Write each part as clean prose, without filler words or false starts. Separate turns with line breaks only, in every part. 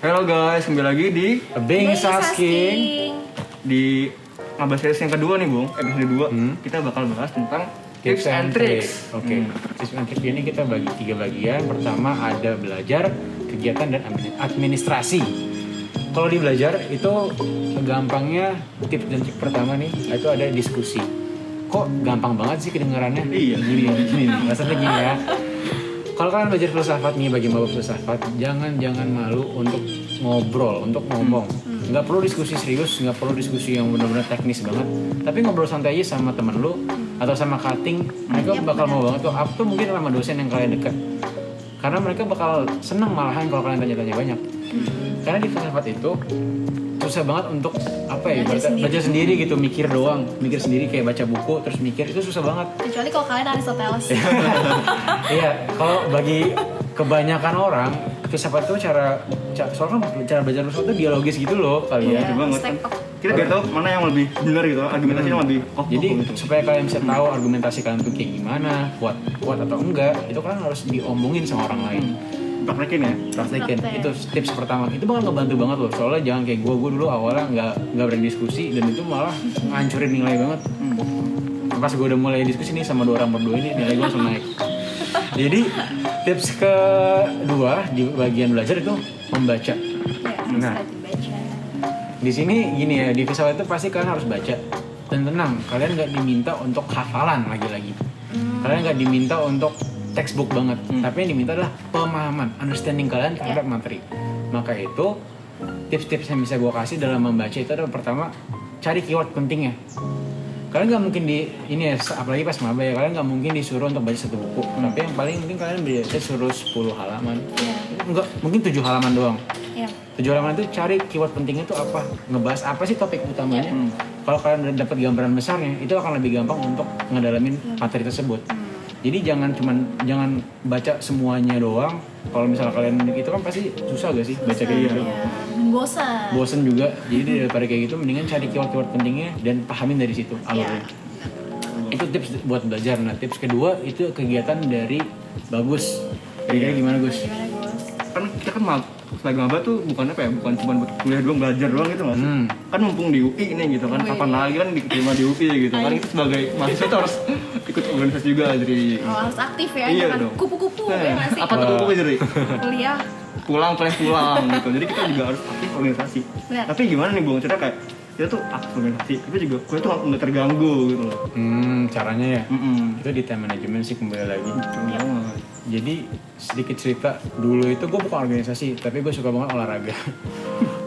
Halo guys, kembali lagi di
Being Asking.
Di Ngabas Series yang kedua nih Bung, episode 2 kita bakal bahas tentang tips and tricks.
Oke. Tips and tricks ini kita bagi 3 bagian. Pertama ada belajar, kegiatan, dan administrasi. Kalau di belajar itu gampangnya tips dan trik pertama nih itu ada diskusi. Kok gampang banget sih kedengarannya?
Iya.
Gini. Maksudnya gini ya. Kalau kalian belajar filsafat nih, bagi maba filsafat, jangan malu untuk ngobrol, untuk ngomong. Nggak perlu diskusi serius, nggak perlu diskusi yang benar-benar teknis banget. Tapi ngobrol santai aja sama temen lu atau sama cutting, mereka bakal mau banget tuh. Atau mungkin sama dosen yang kalian dekat. Karena mereka bakal senang malahan kalau kalian tanya-tanya banyak. Karena di filsafat itu susah banget untuk belajar sendiri gitu, mikir sendiri kayak baca buku terus mikir, itu susah banget.
Kecuali kalau kalian Aristoteles.
Iya, kalau bagi kebanyakan orang filsafat itu soalnya cara belajar filsafat itu dialogis gitu loh kalian.
Iya, banget. Kita biar tahu mana yang lebih benar gitu, argumentasi yang lebih
Jadi
gitu.
supaya kalian bisa tahu argumentasi kalian tuh kayak gimana, kuat atau enggak, itu kalian harus diomongin sama orang lain.
Praktekin ya.
Praktekin. Itu tips pertama. Itu bakal ngebantu banget loh. Soalnya jangan kayak gue dulu awalnya nggak berani diskusi dan itu malah ngancurin nilai banget. Pas gue udah mulai diskusi nih sama 2 orang berdua ini, nilai gue langsung naik. Jadi tips kedua di bagian belajar itu membaca. Nah, di sini gini ya, di filsafat itu pasti kalian harus baca. Dan tenang, kalian nggak diminta untuk hafalan lagi-lagi. Kalian nggak diminta untuk textbook banget, tapi yang diminta adalah pemahaman, understanding kalian terhadap materi. Maka itu tips-tips yang bisa gue kasih dalam membaca itu adalah pertama, cari keyword pentingnya. Kalian nggak mungkin apalagi pas maba ya, kalian nggak mungkin disuruh untuk baca 1 buku. Tapi yang paling penting kalian baca suruh 10 halaman. Enggak, mungkin 7 halaman doang. 7 halaman itu cari keyword pentingnya itu apa, ngebahas apa sih topik utamanya. Kalau kalian udah dapat gambaran besarnya, itu akan lebih gampang untuk ngedalamin materi tersebut. Jadi jangan baca semuanya doang. Kalau misalnya kalian itu kan pasti susah gak sih baca kayak gitu. Bosan juga. Jadi daripada kayak gitu mendingan cari keyword pentingnya dan pahamin dari situ alurnya. Itu tips buat belajar. Nah, tips kedua itu kegiatan dari Bagus. Kira-kira gimana, Gus?
Kan kita kan selagi maba tuh bukan cuma buat kuliah doang, belajar doang gitu mas. Kan mumpung di UI ini gitu kan, kapan lagi kan diterima di UI gitu kan, itu sebagai mahasiswa tuh harus ikut organisasi juga jadi.
Harus aktif ya,
iya
jangan
dong.
kupu-kupu ya nggak sih?
Apa tuh kupu jadi?
Kuliah.
pulang gitu, jadi kita juga harus aktif organisasi.
Benar.
Tapi gimana nih Bung, cerita kayak kita tuh aktif organisasi, tapi juga kuliah tuh nggak terganggu gitu loh.
Caranya ya? Itu di time management sih kembali lagi. Jadi sedikit cerita, dulu itu gue bukan organisasi, tapi gue suka banget olahraga.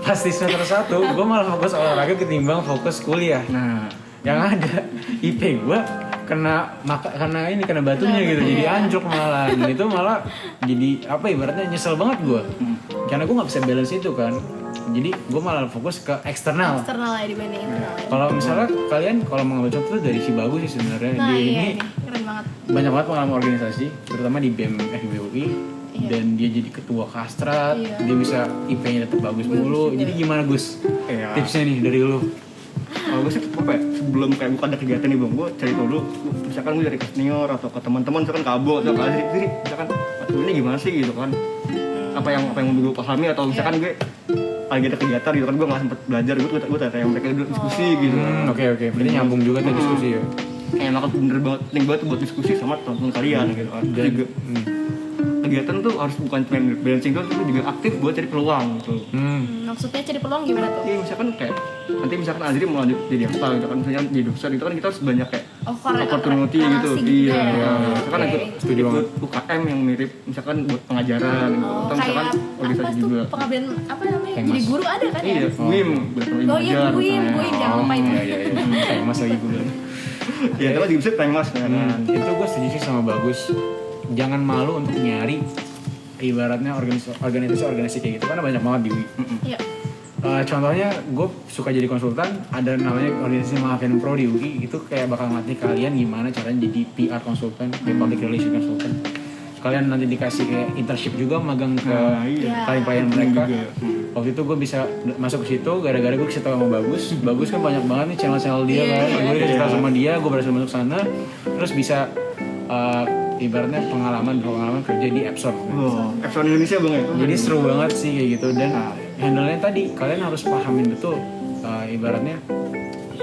Pas di semester 1, gue malah fokus olahraga ketimbang fokus kuliah. Nah, yang ada IP gue kena batunya gitu, jadi anjlok malah. Dan itu malah jadi ibaratnya nyesel banget gue, karena gue nggak bisa balance itu kan. Jadi gue malah fokus ke eksternal
ya dibanding internal.
Kalau misalnya kalian mau ngambil contoh dari si Bagus sih sebenarnya,
Nah,
dia
iya,
ini
keren banget.
banyak banget pengalaman organisasi, terutama di BEM FIB UI. Dan dia jadi ketua Kastrat, dia bisa IP-nya tetap bagus mulu. Jadi gimana Gus? Tipsnya nih dari lu?
Kalau gue sih sebelum kayak bukan ada kegiatan nih Bang, gue cari tahu dulu, misalkan gue dari ke senior atau ke teman-teman, misalkan ke Abo atau ke Azri, misalkan ini gimana sih gitu kan, apa yang gue pahami, atau misalkan gue lagi ada kegiatan gitu kan, gue nggak sempet belajar, gue tanya mereka dulu diskusi gitu.
Oke, berarti nyambung juga tuh diskusi ya.
Enak bener banget, penting banget buat diskusi sama teman-teman kalian gitu kan. Dan juga kegiatan tuh harus bukan cuma balancing doang, tapi juga aktif buat cari peluang gitu.
Maksudnya cari peluang gimana tuh?
Iya, misalkan kayak nanti misalkan Azri mau lanjut jadi apa gitu kan, misalnya jadi dosen gitu kan, kita harus banyak kayak opportunity gitu. Iya, misalkan ikut UKM yang mirip misalkan buat pengajaran gitu. Atau misalkan organisasi juga.
Pengabdian apa namanya? Jadi guru ada kan ya?
Iya, WIM buat mengajar.
WIM jangan lupa itu.
Iya, Mas lagi gue bilang.
Iya, kita juga bisa tanya Mas kan.
Itu gue setuju sih sama Bagus. Jangan malu untuk nyari ibaratnya organisasi kayak gitu, karena banyak banget di UI.
Iya.
Contohnya gue suka jadi konsultan, ada namanya organisasi Maafin Pro di UI. Itu kayak bakal ngelatih kalian gimana caranya jadi PR konsultan, public relation konsultan. Kalian nanti dikasih kayak internship juga, magang ke klien mereka. Waktu itu gue bisa masuk ke situ gara-gara gue kasih tau sama Bagus kan banyak banget nih channel dia kan. Gue kasih tau sama dia, gue berhasil masuk sana, terus bisa ibaratnya pengalaman kerja di Epson.
Epson Indonesia bang ya.
Jadi seru banget sih kayak gitu, dan handle-nya tadi kalian harus pahamin betul ibaratnya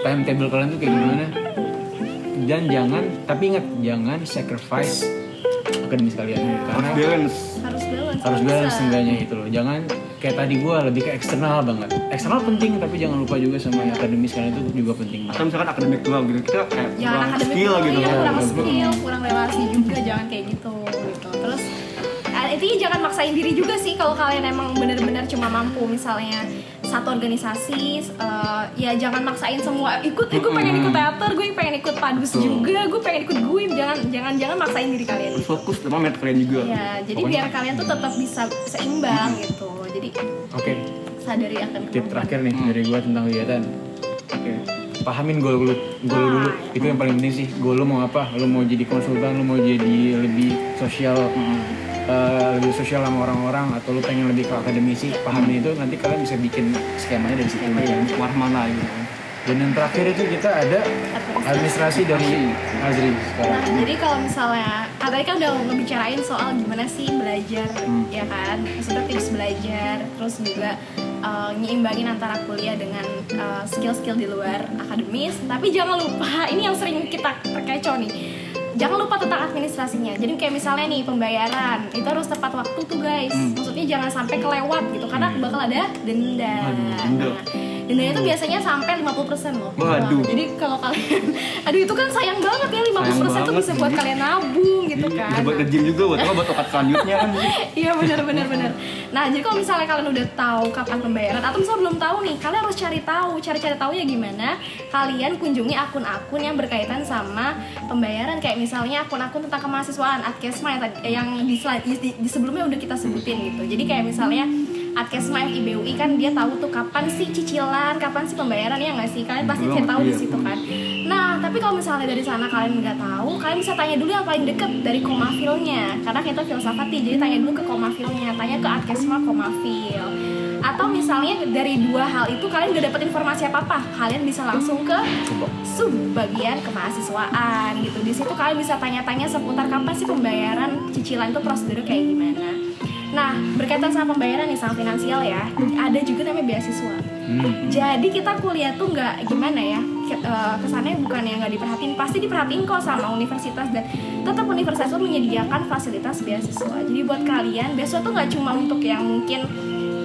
timetable kalian tuh kayak gimana. Dan tapi ingat jangan sacrifice akademis kalian karena harus balance enggaknya itu loh. Jangan kayak tadi gue lebih ke eksternal banget. Eksternal penting tapi jangan lupa juga sama yang akademis kalian itu juga penting banget.
Atau misalkan akademik doang gitu, kita kayak
jangan
kurang
akademik
skill
doang,
gitu.
iya, kurang skill, kurang relasi juga, jangan kayak gitu. Terus intinya jangan maksain diri juga sih kalau kalian emang benar-benar cuma mampu misalnya satu organisasi, ya jangan maksain semua gue pengen ikut teater, gue pengen ikut padus juga, gue pengen ikut GUIM, jangan maksain diri kalian gitu.
Fokus sama mat kalian juga.
Ya, jadi biar kalian tuh tetap bisa seimbang gitu. Jadi
Oke.
sadari akan
Tip terakhir nih dari gue tentang kegiatan.
Oke.
Pahamin goal lu dulu. Itu yang paling penting sih. Goal lu mau apa? Lu mau jadi konsultan, lu mau jadi lebih sosial, lebih sosial sama orang-orang, atau lu pengen lebih ke akademisi. Pahamin itu, nanti kalian bisa bikin skemanya dari situ.
Warna mana gitu.
Dan yang terakhir itu kita ada administrasi dari Azri sekarang.
Nah, jadi kalau misalnya tadi kan udah ngebicarain soal gimana sih belajar, ya kan? Maksudnya tips belajar, terus juga nyimbangin antara kuliah dengan skill-skill di luar akademis. Tapi jangan lupa, ini yang sering kita terkecoh nih. Jangan lupa tentang administrasinya. Jadi kayak misalnya nih pembayaran, itu harus tepat waktu tuh guys. Maksudnya jangan sampai kelewat gitu, karena bakal ada denda. Dendanya itu biasanya sampai 50% loh.
Waduh.
Jadi kalau kalian, aduh itu kan sayang banget ya, 50% tuh
banget,
bisa buat
jadi-
kalian nabung gitu kan.
Bisa buat ke-gym juga, buat okat selanjutnya kan.
Iya benar. Nah jadi kalau misalnya kalian udah tahu kapan pembayaran atau misalnya belum tahu nih, kalian harus cari tahunya gimana. Kalian kunjungi akun-akun yang berkaitan sama pembayaran, kayak misalnya akun-akun tentang kemahasiswaan, Adkesma yang di sebelumnya udah kita sebutin gitu. Jadi kayak misalnya Adkesma IBUI kan dia tahu tuh kapan sih cicilan, kapan sih pembayaran, ya nggak sih? Kalian pasti cari tahu di situ kan. Nah, tapi kalau misalnya dari sana kalian nggak tahu, kalian bisa tanya dulu yang paling deket dari Komafilnya. Karena kita filsafat nih, jadi tanya dulu ke Komafilnya, tanya ke Adkesma Komafil. Atau misalnya dari dua hal itu kalian nggak dapat informasi apa-apa, kalian bisa langsung ke subbagian kemahasiswaan gitu. Di situ kalian bisa tanya-tanya seputar kapan sih pembayaran cicilan, itu prosedurnya kayak gimana. Nah, berkaitan sama pembayaran nih, sama finansial ya, ada juga namanya beasiswa. Jadi kita kuliah tuh nggak gimana ya, kesannya bukan yang nggak diperhatiin, pasti diperhatiin kok sama universitas, dan tetap universitas itu menyediakan fasilitas beasiswa. Jadi buat kalian, beasiswa tuh nggak cuma untuk yang mungkin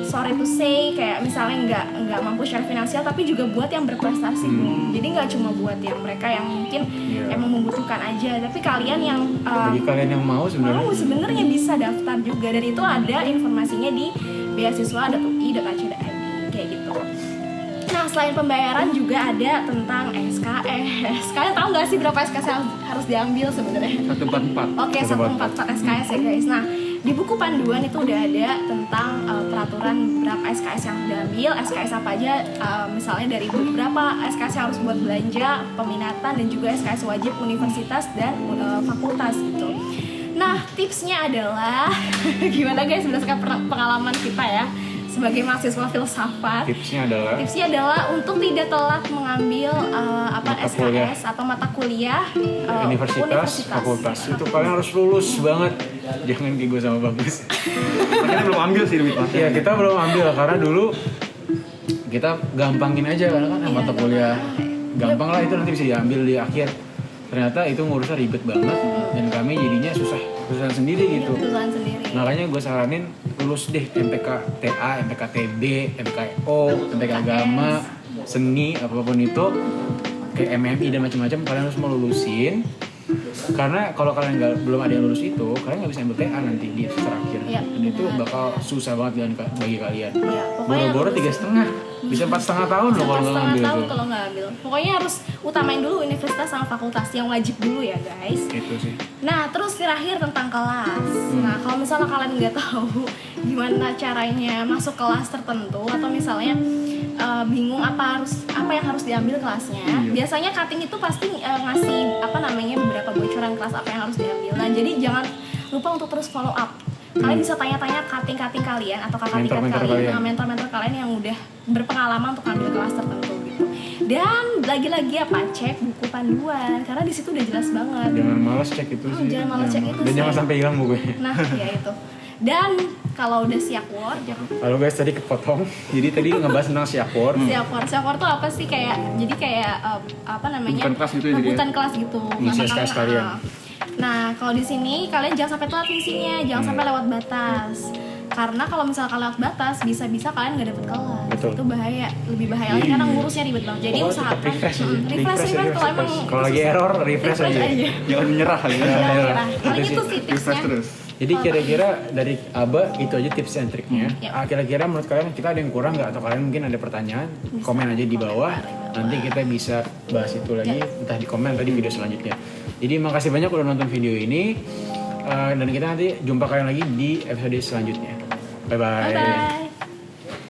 sorry to say kayak misalnya nggak mampu secara finansial, tapi juga buat yang berprestasi. Jadi nggak cuma buat yang mereka yang mungkin emang membutuhkan aja, tapi kalian yang
Bagi kalian yang mau
sebenarnya bisa daftar juga, dan itu ada informasinya di beasiswa.ui.ac.id kayak gitu. Nah, selain pembayaran juga ada tentang SKS. Kalian tahu nggak sih berapa SKS yang harus diambil sebenarnya?
144.
Oke, 144 SKS ya guys. Nah, di buku panduan itu udah ada tentang peraturan berapa SKS yang diambil, SKS apa aja, misalnya dari berapa SKS yang harus buat belanja, peminatan, dan juga SKS wajib universitas dan fakultas gitu. Nah, tipsnya adalah gimana guys, berdasarkan pengalaman kita ya sebagai mahasiswa filsafat.
Tipsnya
adalah untuk tidak telat mengambil SKS
kuliah.
atau mata kuliah
universitas, fakultas. Itu kalian harus lulus banget. Jangan kayak gue sama Bagus.
Kita belum ambil sih duit mas.
Iya, kita belum ambil karena dulu kita gampangin aja karena kan mata kuliah gampang lah, itu nanti bisa diambil di akhir. Ternyata itu ngurusnya ribet banget dan kami jadinya susah sendiri gitu.
Kesusahan sendiri.
Makanya gue saranin lulus deh MPK TA, MPK TB, MPKO, MPK Agama, seni, apapun itu, kayak MMI dan macam-macam, kalian harus mau lulusin. Karena kalau kalian belum ada yang lulus itu, kalian nggak bisa ambil TA nanti di terakhir.
Iya,
Dan itu bakal susah banget bagi kalian.
Iya, pokoknya
Boro-boro 3,5, bisa 4,5 tahun loh kalau nggak ngambil itu.
kalau nggak ambil. Pokoknya harus utamain dulu universitas sama fakultas yang wajib dulu ya guys.
Itu sih.
Nah, terus terakhir tentang kelas. Nah, kalau misalnya kalian nggak tahu gimana caranya masuk kelas tertentu, atau misalnya bingung apa yang harus diambil kelasnya, biasanya cutting itu pasti ngasih beberapa bocoran kelas apa yang harus diambil. Nah, jadi jangan lupa untuk terus follow up. Kalian bisa tanya-tanya cutting kalian atau kakak tingkat kalian, mentor-mentor kalian yang udah berpengalaman untuk ambil kelas tertentu gitu. Dan lagi-lagi cek buku panduan, karena di situ udah jelas banget.
Jangan malas cek itu sih.
Jangan malas cek itu
Dan
sih.
jangan sampai hilang bukunya.
Nah, ya itu. Dan kalau udah siakwor,
Halo guys, tadi kepotong. Jadi tadi ngebahas tentang siakwor.
siakwor tuh apa sih jadi kayak apa namanya?
Rebutan kelas gitu ya, jadi ya?
Rebutan kelas gitu.
Ngisi
Karena
SKS kalian.
Nah, kalau di sini kalian jangan sampai telat ngisinya, jangan sampai lewat batas. Karena kalau misalkan lewat batas, bisa-bisa kalian nggak dapet kelas.
Betul.
Itu bahaya, lebih bahaya lagi karena ngurusnya ribet banget. Jadi
Oh,
usahakan
tetap refresh aja.
refresh kalau emang
Kalau lagi error, refresh aja.
Jangan menyerah ya.
Jangan
Iya.
menyerah. Paling
Itu
itu
sih.
sih
Refresh
tipsnya.
terus.
Jadi kira-kira dari Aba itu aja tips and triknya.
Yap.
Kira-kira menurut kalian kita ada yang kurang nggak atau kalian mungkin ada pertanyaan? Komen aja di bawah. Nanti kita bisa bahas itu lagi entah di komen atau di video selanjutnya. Jadi makasih banyak udah nonton video ini. Dan kita nanti jumpa kalian lagi di episode selanjutnya. Bye bye.
Bye bye.